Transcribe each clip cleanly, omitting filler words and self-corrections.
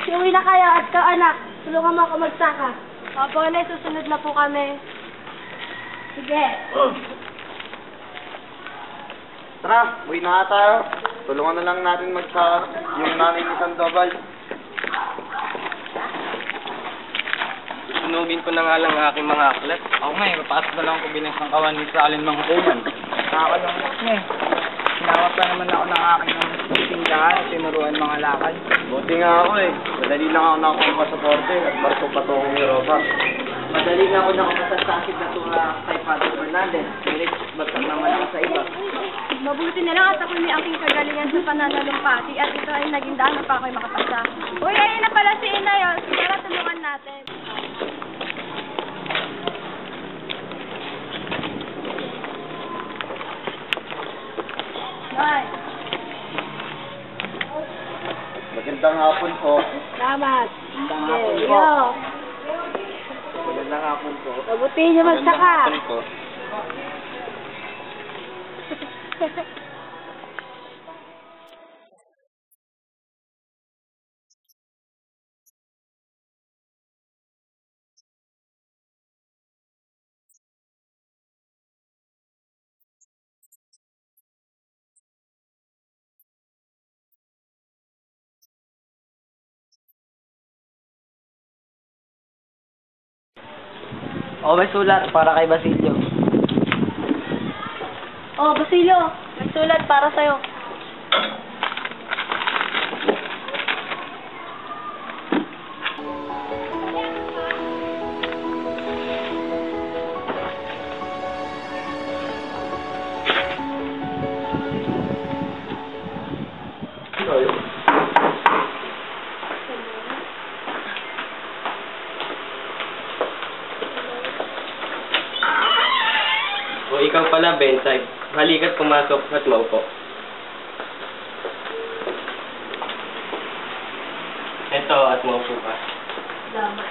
Uwi na kayo at ka anak. Tulungan mo ako magsaka. Opo, Nay, susunod na po kami. Sige. Tara, uwi na tayo. Tulungan na lang natin magsaka yung nanay ni Sandoval. Sunugin ko na nga lang ang aking mga aklat. Ako nga eh, mapasok na lang ako bilang sangkawan ni sa alin mga hukuman. Nakakalungkot nga eh. Sinawag pa naman ako ng aking tindahan at tinuruan mga lakad. Buti nga ako eh. Madali lang ako nakakuha ng pasaporte at barko patungong Europa. Madali nga ako nakapasasakit na tunga kay Father Fernandez. Ngunit batak naman ako sa iba. Mabuti na lang at ako'y may aking kagalingan sa pananalumpati at ito ay naging daan pa ako'y makapasa. Uy, ayun na pala si Inay, oh. Tara, tulungan natin. Nay. Magandang hapon po. Salamat. Magandang hapon po. Yo. Magandang hapon po. Mabuti niyo magsaka. Magandang hapon po. O, may sulat para kay Basilio. Oh, Basilio, may sulat para sa'yo. O ikaw pala, Bentay. Halika't pumasok at maupo. Ito, at maupo ka. Salamat.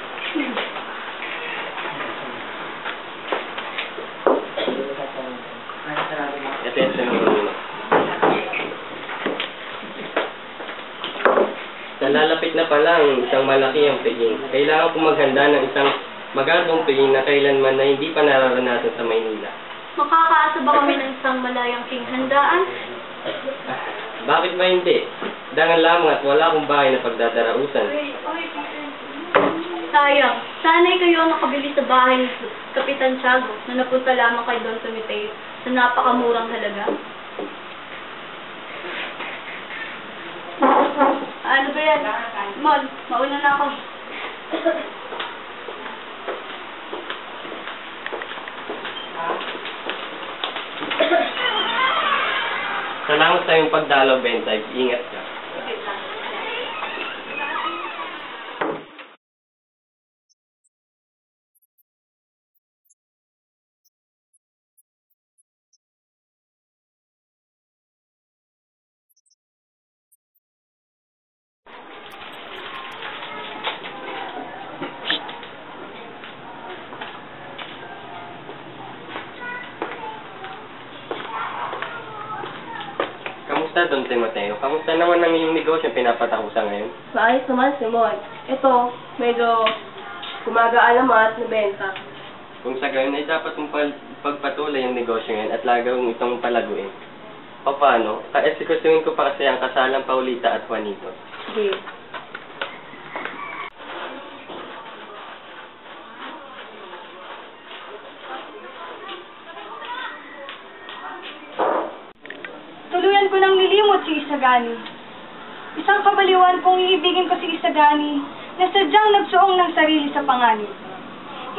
Ito yung sinunod. Nalalapit na pala ang isang malaki ang piging. Kailangan kong maghanda ng isang magandang piging na kailanman na hindi pa nararanasan sa Maynila. Makakaasa ba kami ng isang malayang king handaan? Bakit ba hindi? Dangan lamang at wala akong bahay na pagdadarausan. Sayang, sana'y kayo ang nakabili sa bahay ni Kapitan Tiago na napunta lamang kay Don Tumiteo sa napakamurang halaga. Ano ba yan? Mon, mauna na ako. Salamat sa iyong pagdalaw, Bentay. Ingat ka. Kamusta, Don Timoteo? Kamusta naman ang iyong negosyo pinapatakusan ngayon? Maayos naman, Simon. Ito, medyo gumagaan naman at nabenta. Kung sa gayon ay dapat mong pagpatuloy ang negosyo ngayon at lagawang itong palaguin. Paano? Kaesikusuin ko pa kasi ang kasalang Paulita at Juanito. Sige. Tuluyan ko ng nilimot si Isagani. Isang kabaliwan kung iibigin ko si Isagani na sadyang nagsuong ng sarili sa panganib.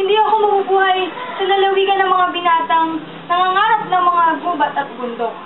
Hindi ako mabubuhay sa lalawigan ng mga binatang nangangarap ng mga gubat at bundok.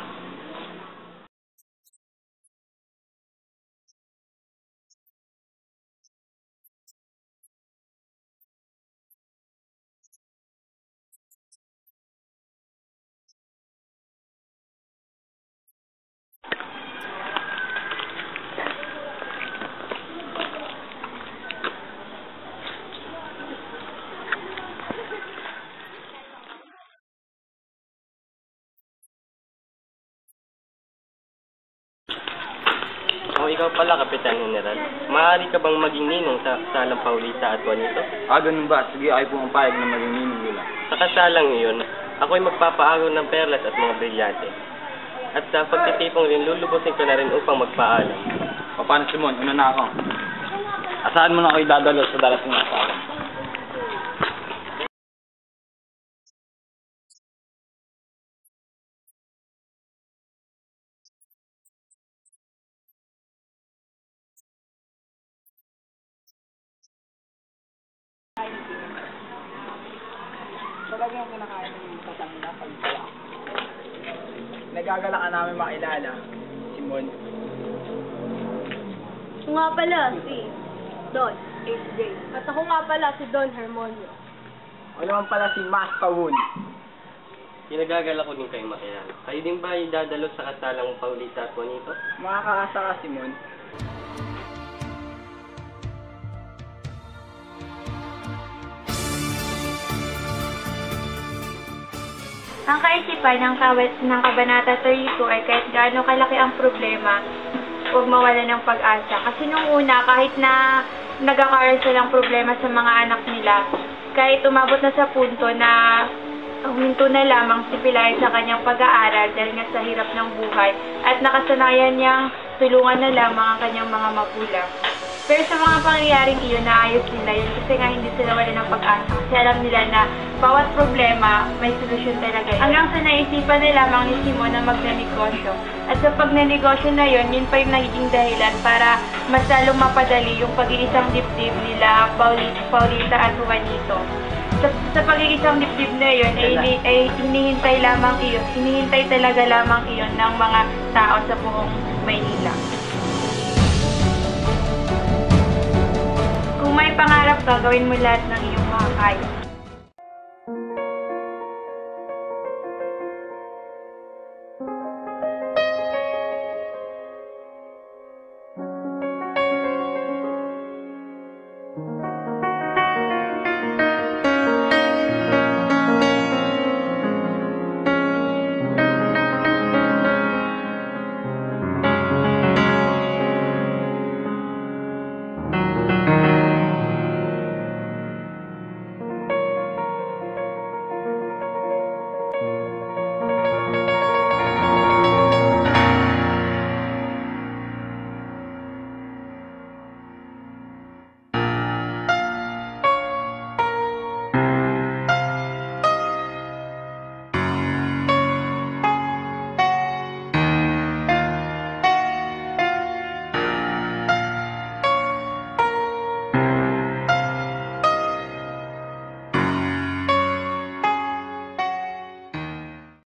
ikaw pala, Kapitan General. Maaari ka bang maging ninong sa kasalang Paulita at Juanito? Ganun ba? Sige, ay pumampayag na maging ninong nila. Sa kasalang iyon, ako'y magpapaaraw ng perlas at mga brilyante. At sa pagtitipong rin, lulubusin ko na rin upang magpaalam. Paano, Simon? Una na ako. Asahan mo na ako'y dadalo sa darating na asahan. Talagang kinakain ng katanda pag wala. Nagagala ka namin makilala, Simon. Ako nga pala si Don HJ. At ako nga pala si Don Hermonio. O naman pala si Mas Pawun. Kinagagala ko din kayo makilala. Kayo din ba ay dadalo sa kasalang Paulita at Juanito? Makakaasa ka, Simon. Ang kaisipan ng Kabanata 32 ay kahit gaano kalaki ang problema, huwag mawala ng pag-asa. Kasi nung una, kahit na nagkakaroon silang problema sa mga anak nila, kahit umabot na sa punto na huminto na lamang si Pilay sa kanyang pag-aaral dahil nga sa hirap ng buhay at nakasanayan niyang tulungan na lamang ang kanyang mga magulang. Pero sa mga pangyayaring iyon, naayos nila yun kasi nga hindi sila wala ng pag-asa kasi alam nila na bawat problema may solusyon talaga. Hanggang sa naisipan na lamang ni Simon na magnanegosyo. At sa pagnanegosyo na yun, yun pa yung nagiging dahilan para mas lalong mapadali yung pag-iisang dibdib nila Paulita at Juanito. Sa pag-iisang dibdib na yun, ay hinihintay talaga lamang iyon ng mga tao sa buong Maynila. Kung may pangarap ka, gawin mo lahat ng iyong makakaya.